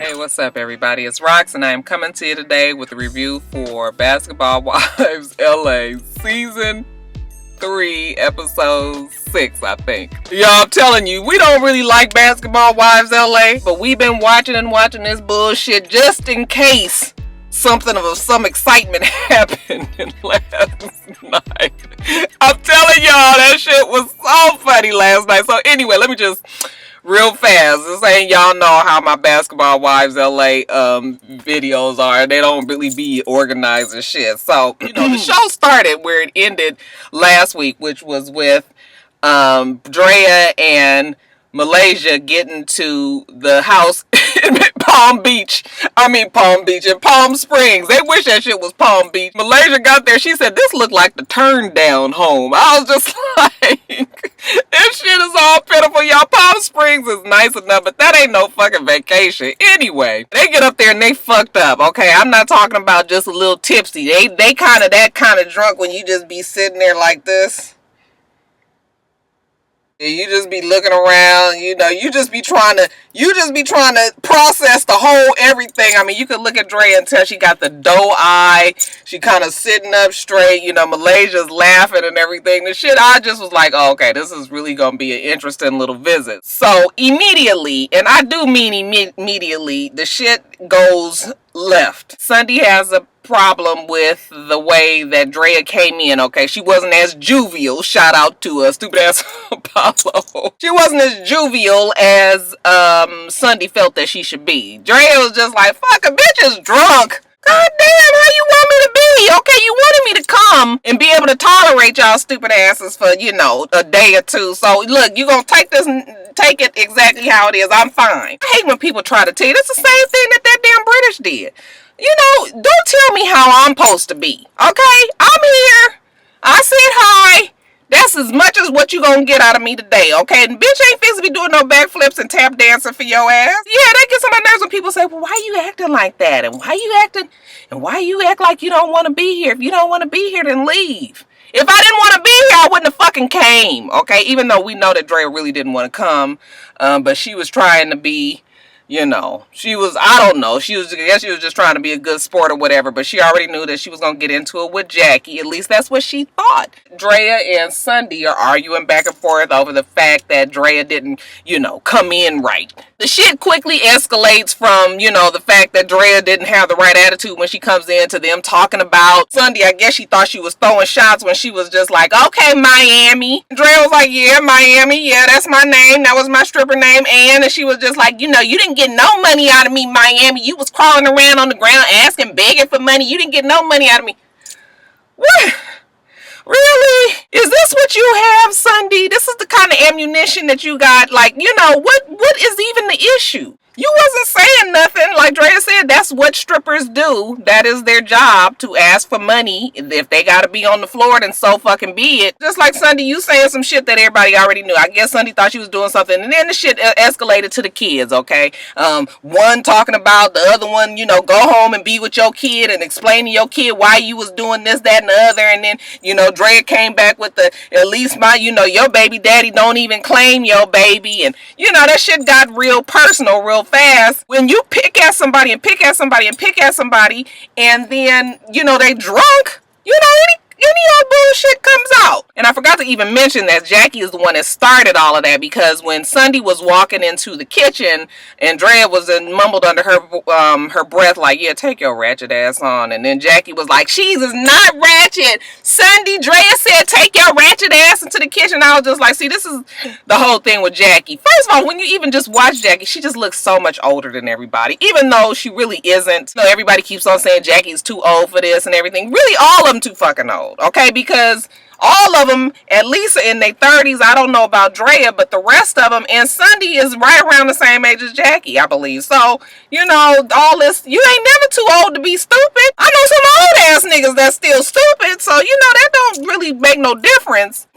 Hey, what's up, everybody? It's Rox, and I am coming to you today with a review for Basketball Wives LA Season 3, Episode 6, I think. Y'all, I'm telling you, we don't really like Basketball Wives LA, but we've been watching this bullshit just in case something of some excitement happened last night. I'm telling y'all, that shit was so funny last night. So anyway, let me just real fast, just saying, y'all know how my Basketball Wives LA videos are. They don't really be organized and shit. So, the show started where it ended last week, which was with Drea and Malaysia getting to the house in Palm Springs. They wish that shit was Palm Beach. Malaysia got there. She said, this looked like the turn down home. I was just like, this shit is all pitiful, y'all. Palm Springs is nice enough, but that ain't no fucking vacation. Anyway, they get up there and they fucked up. Okay, I'm not talking about just a little tipsy. They kind of that kind of drunk when you just be sitting there like this. You just be looking around, you just be trying to process the whole everything. I mean, you could look at Dre and tell she got the doe eye. She kind of sitting up straight, Malaysia's laughing and everything. The shit, I just was like, oh, okay, this is really going to be an interesting little visit. So immediately, and I do mean immediately, the shit goes left. Sunday has a problem with the way that Drea came in. Okay, she wasn't as jovial. Shout out to a stupid ass Apollo. She wasn't as jovial as Sunday felt that she should be. Drea was just like, fuck, a bitch is drunk. God damn, how you want me to be? Okay, you wanted me to come and be able to tolerate y'all stupid asses for, a day or two. So, look, you gonna take it exactly how it is. I'm fine. I hate when people try to tell you. That's the same thing that damn British did. Don't tell me how I'm supposed to be. Okay? I'm here. I said hi. That's as much as what you gonna get out of me today, okay? And bitch ain't fixing to be doing no backflips and tap dancing for your ass. Yeah, that gets on my nerves when people say, well, why you acting like that? And why you act like you don't want to be here? If you don't want to be here, then leave. If I didn't want to be here, I wouldn't have fucking came, okay? Even though we know that Drea really didn't want to come, but she was trying to be, I don't know. I guess she was just trying to be a good sport or whatever, but she already knew that she was going to get into it with Jackie. At least that's what she thought. Drea and Sunday are arguing back and forth over the fact that Drea didn't, come in right. The shit quickly escalates from, the fact that Drea didn't have the right attitude when she comes in to them talking about Sunday. I guess she thought she was throwing shots when she was just like, okay, Miami. Drea was like, yeah, Miami. Yeah, that's my name. That was my stripper name. And she was just like, you didn't get no money out of me, Miami. You was crawling around on the ground asking, begging for money. You didn't get no money out of me. What? Really? Is this what you have, Sunday? This is the kind of ammunition that you got? Like, what is even the issue? You wasn't saying nothing. Like Drea said, that's what strippers do. That is their job, to ask for money. If they gotta be on the floor, then so fucking be it. Just like Sunday, you saying some shit that everybody already knew. I guess Sunday thought she was doing something, and then the shit escalated to the kids, okay? One talking about the other one, go home and be with your kid and explain to your kid why you was doing this, that, and the other. And then, Drea came back with at least your baby daddy don't even claim your baby. And, that shit got real personal real fast when you pick at somebody and pick at somebody and pick at somebody, and then they drunk, any old bullshit comes out. And I forgot to even mention that Jackie is the one that started all of that, because when Sunday was walking into the kitchen and Drea was mumbled under her breath like, yeah, take your ratchet ass on, and then Jackie was like, she's is not ratchet. Sunday, Drea said take your ratchet ass into the kitchen. I was just like, see, this is the whole thing with Jackie. First of all, when you even just watch Jackie, she just looks so much older than everybody, even though she really isn't. Everybody keeps on saying Jackie's too old for this and everything. Really, all of them too fucking old. Okay, because all of them, at least in their 30s, I don't know about Drea, but the rest of them, and Sunday is right around the same age as Jackie, I believe. So, all this, you ain't never too old to be stupid. I know some old ass niggas that's still stupid, so, that don't really make no difference.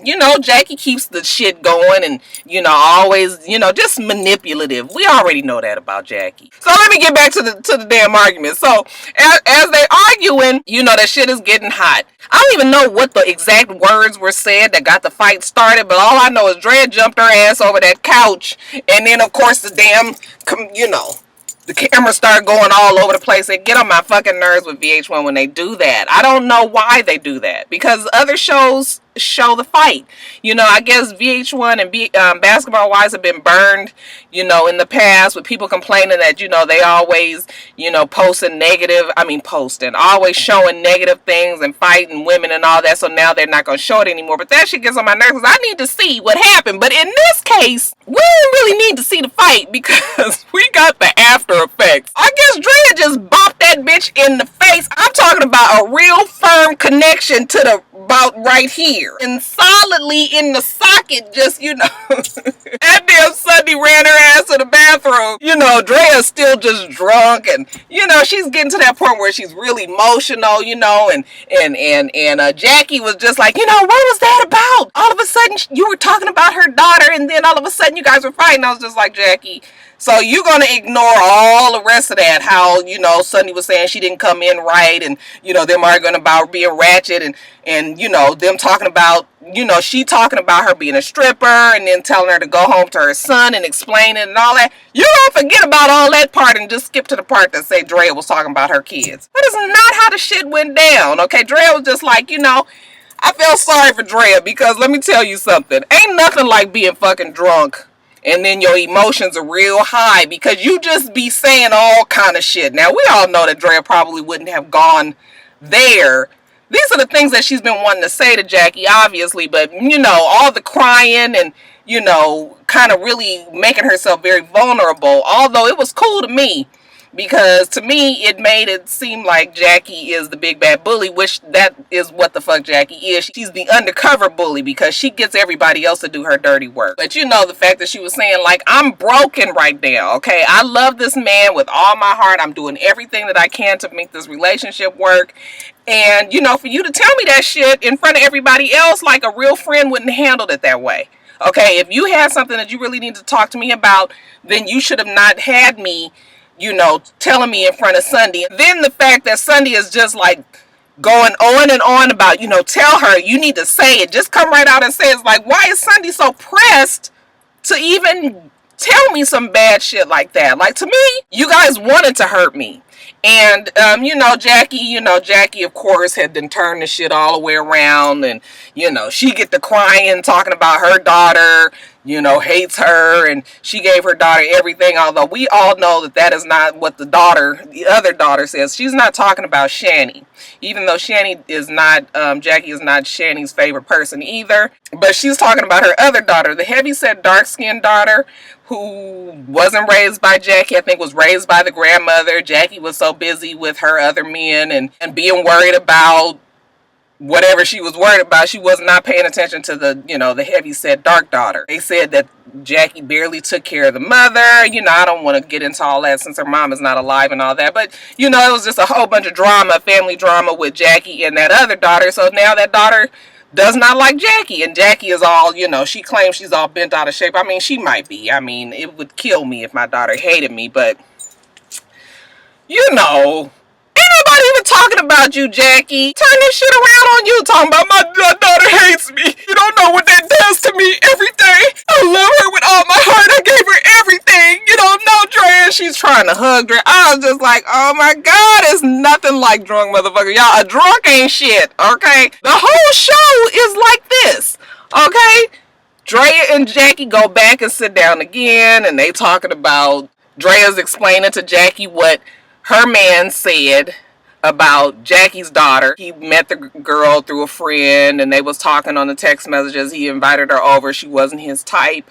Jackie keeps the shit going and, always, just manipulative. We already know that about Jackie. So let me get back to the damn argument. So, as they arguing, that shit is getting hot. I don't even know what the exact words were said that got the fight started, but all I know is Drea jumped her ass over that couch, and then of course the damn, The cameras start going all over the place. They get on my fucking nerves with VH1 when they do that. I don't know why they do that, because other shows show the fight. You know, I guess VH1 and Basketball Wives have been burned, you know, in the past with people complaining that, you know, they always, you know, posting, always showing negative things and fighting women and all that. So now they're not going to show it anymore. But that shit gets on my nerves because I need to see what happened. But in this case, we didn't really need to see the fight because we got the after effects. I guess Drea just bopped that bitch in the face. I'm talking about a real firm connection to the about right here and solidly in the socket, just, you know. That damn Sunday ran her ass to the bathroom. You know, Drea's still just drunk, and you know, she's getting to that point where she's really emotional, you know, and Jackie was just like, you know, what was that about? All of a sudden you were talking about her daughter, and then all of a sudden you guys were fighting. I was just like, Jackie, so you're going to ignore all the rest of that, how, you know, Sunday was saying she didn't come in right, and, you know, them arguing about being ratchet, and you know, them talking about, you know, she talking about her being a stripper, and then telling her to go home to her son and explain it and all that. You don't forget about all that part and just skip to the part that say Drea was talking about her kids. That is not how the shit went down, okay? Drea was just like, you know, I feel sorry for Drea, because let me tell you something. Ain't nothing like being fucking drunk and then your emotions are real high, because you just be saying all kind of shit. Now, we all know that Drea probably wouldn't have gone there. These are the things that she's been wanting to say to Jackie, obviously, but, you know, all the crying and, you know, kind of really making herself very vulnerable, although it was cool to me, because to me it made it seem like Jackie is the big bad bully, which that is what the fuck Jackie is. She's the undercover bully because she gets everybody else to do her dirty work. But you know, the fact that she was saying, like, I'm broken right now, okay? I love this man with all my heart. I'm doing everything that I can to make this relationship work. And, you know, for you to tell me that shit in front of everybody else, like a real friend wouldn't handle it that way. Okay, if you had something that you really need to talk to me about, then you should have not had me, you know, telling me in front of Sunday. Then the fact that Sunday is just like going on and on about, you know, tell her, you need to say it. Just come right out and say it. It's like, why is Sunday so pressed to even tell me some bad shit like that? Like, to me, you guys wanted to hurt me. And, you know, Jackie, of course, had then turned the shit all the way around. And, you know, she get to crying, talking about her daughter, you know, hates her. And she gave her daughter everything. Although we all know that that is not what the other daughter says. She's not talking about Shani. Even though Shani is not, Jackie is not Shani's favorite person either. But she's talking about her other daughter, the heavyset, dark-skinned daughter, who wasn't raised by Jackie, I think was raised by the grandmother. Jackie was so busy with her other men and being worried about whatever she was worried about, she was not paying attention to the, you know, the heavyset dark daughter. They said that Jackie barely took care of the mother. You know, I don't want to get into all that since her mom is not alive and all that. But, you know, it was just a whole bunch of drama, family drama with Jackie and that other daughter. So now that daughter does not like Jackie, and Jackie is all, you know, she claims she's all bent out of shape. I mean, she might be. I mean, it would kill me if my daughter hated me, but, you know, ain't nobody even talking about you, Jackie. Turn this shit around on you, talking about my daughter hates me. You don't know what that does to me every day. I love her with all my heart. I gave her everything. You don't know, Drea. She's trying to hug Drea. I was just like, oh my God, it's nothing like drunk, motherfucker. Y'all, a drunk ain't shit, okay? The whole show is like this, okay? Drea and Jackie go back and sit down again, and they talking about, Drea's explaining to Jackie what her man said about Jackie's daughter. He met the girl through a friend, and they was talking on the text messages. He invited her over. She wasn't his type.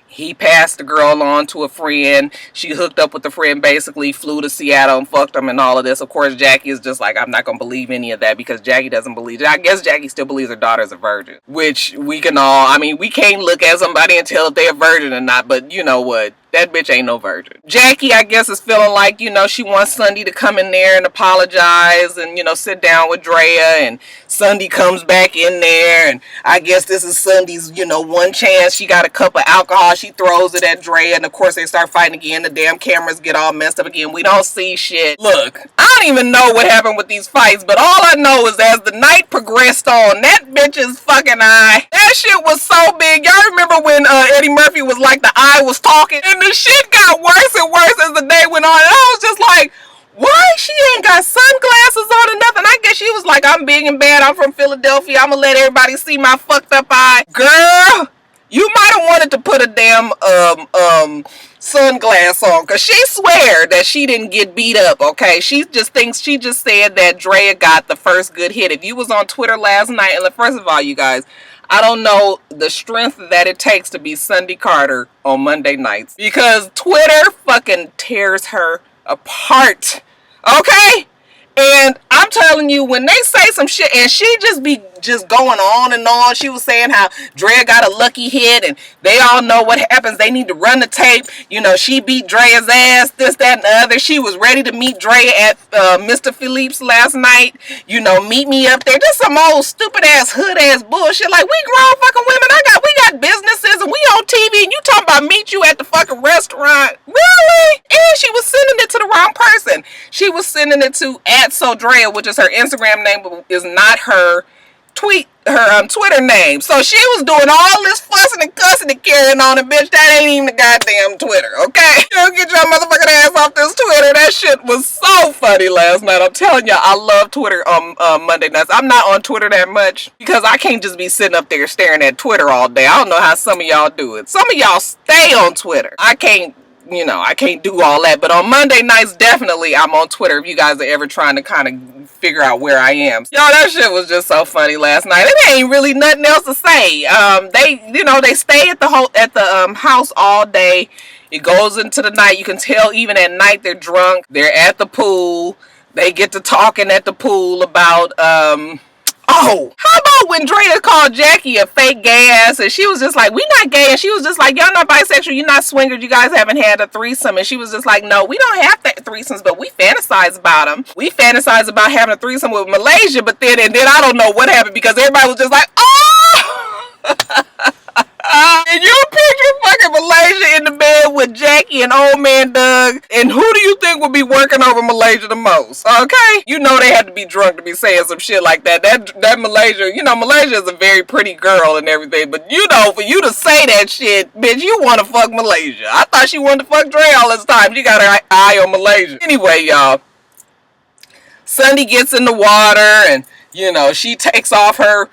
He passed the girl on to a friend. She hooked up with the friend, basically flew to Seattle and fucked him and all of this. Of course, Jackie is just like, I'm not going to believe any of that, because Jackie doesn't believe it. I guess Jackie still believes her daughter's a virgin, which we can all, I mean, we can't look at somebody and tell if they're a virgin or not, but you know what? That bitch ain't no virgin. Jackie, I guess, is feeling like, you know, she wants Sunday to come in there and apologize and, you know, sit down with Drea, and Sunday comes back in there, and I guess this is Sunday's, you know, one chance. She got a cup of alcohol. She throws it at Drea, and of course they start fighting again. The damn cameras get all messed up again. We don't see shit. Look, I don't even know what happened with these fights, but all I know is as the night progressed on, that bitch's fucking eye, that shit was so big. Y'all remember when Eddie Murphy was like, the eye was talking? And the shit got worse and worse as the day went on. And I Why she ain't got sunglasses on or nothing? I guess she was like, I'm big and bad. I'm from Philadelphia. I'm gonna let everybody see my fucked up eye. Girl, you might have wanted to put a damn sunglass on, cause she swear that she didn't get beat up. Okay, she just said that Drea got the first good hit. If you was on Twitter last night, and first of all, you guys, I don't know the strength that it takes to be Sunday Carter on Monday nights, because Twitter fucking tears her apart. Okay? And I'm telling you, when they say some shit, and she just be just going on and on. She was saying how Drea got a lucky hit, and they all know what happens. They need to run the tape. You know, she beat Drea's ass, this, that, and the other. She was ready to meet Drea at Mr. Philippe's last night. You know, meet me up there. Just some old stupid ass, hood ass bullshit. Like, we grown fucking women. We got businesses, and we on TV, and you talking about meet you at the fucking restaurant. Really? And she was sending it to the wrong person. She was sending it to @SoDrea, which is her Instagram name, but is not her Twitter name. So she was doing all this fussing and cussing and carrying on, and bitch, that ain't even the goddamn Twitter, okay? You get your motherfucking ass off this Twitter. That shit was so funny last night. I'm telling you, I love Twitter on Monday nights. I'm not on Twitter that much because I can't just be sitting up there staring at Twitter all day. I don't know how some of y'all do it. Some of y'all stay on Twitter. I can't do all that. But on Monday nights, definitely I'm on Twitter if you guys are ever trying to kind of figure out where I am. Y'all, that shit was just so funny last night. It ain't really nothing else to say. They stay at the house all day. It goes into the night. You can tell even at night they're drunk. They're at the pool. They get to talking at the pool about oh, how about when Drea called Jackie a fake gay ass, and she was just like, we not gay, and she was just like, y'all not bisexual, you're not swingers, you guys haven't had a threesome, and she was just like, no, we don't have threesomes, but we fantasize about them. We fantasize about having a threesome with Malaysia, but then I don't know what happened, because everybody was just like, oh! And you picture fucking Malaysia in the bed with Jackie and old man Doug, and who do you think would be working over Malaysia the most? Okay, you know they had to be drunk to be saying some shit like that. That Malaysia, Malaysia is a very pretty girl and everything, but for you to say that shit, bitch, you want to fuck Malaysia. I thought she wanted to fuck Dre all this time. She got her eye on Malaysia. Anyway, y'all, Sunday gets in the water, and she takes off her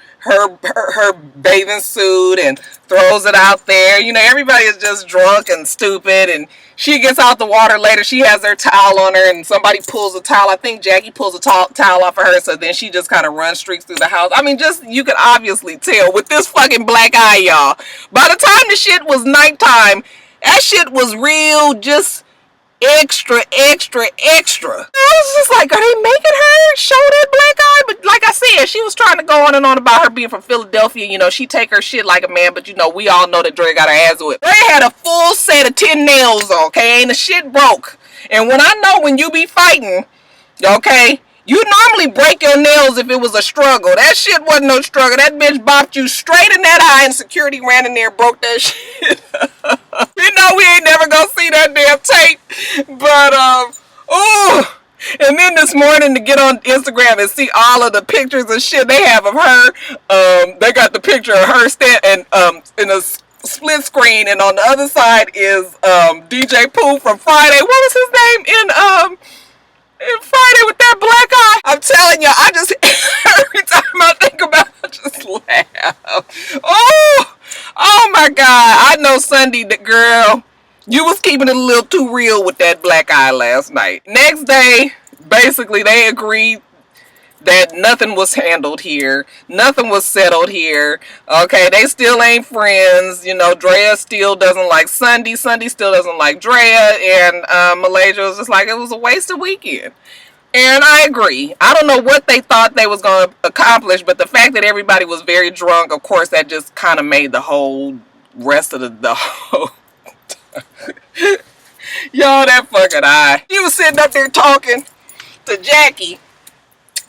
bathing suit and throws it out there. Everybody is just drunk and stupid, and she gets out the water later. She has her towel on her, and somebody pulls a towel. I think Jackie pulls a towel off of her, so then she just kind of runs streaks through the house. I mean, you could obviously tell with this fucking black eye, y'all. By the time the shit was nighttime, that shit was real, just extra. I was just like, are they making her show that black eye? But like I said, she was trying to go on and on about her being from Philadelphia. She take her shit like a man, but we all know that Dre got her ass whipped. Dre had a full set of 10 nails, okay? And the shit broke. And when you be fighting, okay, you normally break your nails if it was a struggle. That shit wasn't no struggle. That bitch bopped you straight in that eye, and security ran in there and broke that shit. We ain't never gonna see that damn tape. But, and then this morning to get on Instagram and see all of the pictures and shit they have of her. They got the picture of her in a split screen, and on the other side is DJ Pooh from Friday. What was his name in Friday with that black eye? I'm telling you, I just every time I think about it, I just laugh. Oh my God! I know Sunday, the girl. You was keeping it a little too real with that black eye last night. Next day, basically, they agreed that nothing was handled here. Nothing was settled here. Okay, they still ain't friends. Drea still doesn't like Sunday. Sunday still doesn't like Drea. And Malaysia was just like, it was a wasted weekend. And I agree. I don't know what they thought they was going to accomplish, but the fact that everybody was very drunk, of course, that just kind of made the whole rest of the whole... Yo, that fucking eye. She was sitting up there talking to Jackie,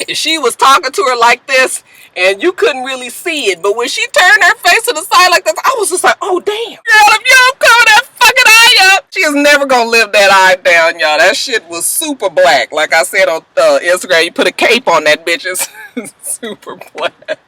and she was talking to her like this, and you couldn't really see it, but when she turned her face to the side like this, I was just like, oh damn, girl, if you don't cover that fucking eye up, she is never gonna live that eye down, y'all. That shit was super black. Like I said on Instagram, you put a cape on that bitch, it's super black.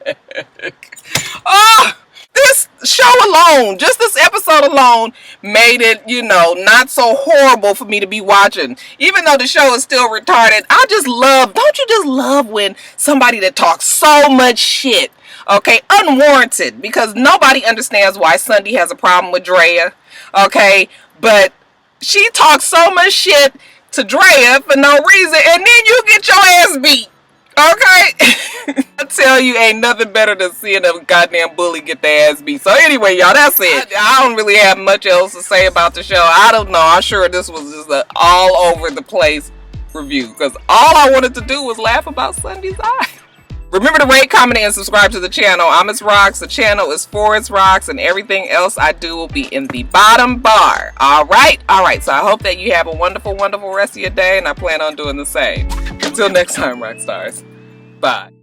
show alone, just this episode alone, made it, you know, not so horrible for me to be watching. Even though the show is still retarded, I just love, don't you just love when somebody that talks so much shit, okay, unwarranted, because nobody understands why Sunday has a problem with Drea, okay, but she talks so much shit to Drea for no reason, and then you get your ass beat. Okay? I tell you, ain't nothing better than seeing a goddamn bully get their ass beat. So anyway, y'all, that's it. I don't really have much else to say about the show. I don't know. I'm sure this was just an all over the place review, because all I wanted to do was laugh about Sunday's eye. Remember to rate, comment, and subscribe to the channel. I'm itsrox. The channel is for itsrox, and everything else I do will be in the bottom bar. Alright? Alright, so I hope that you have a wonderful, wonderful rest of your day, and I plan on doing the same. Until next time, Roxstars. Bye.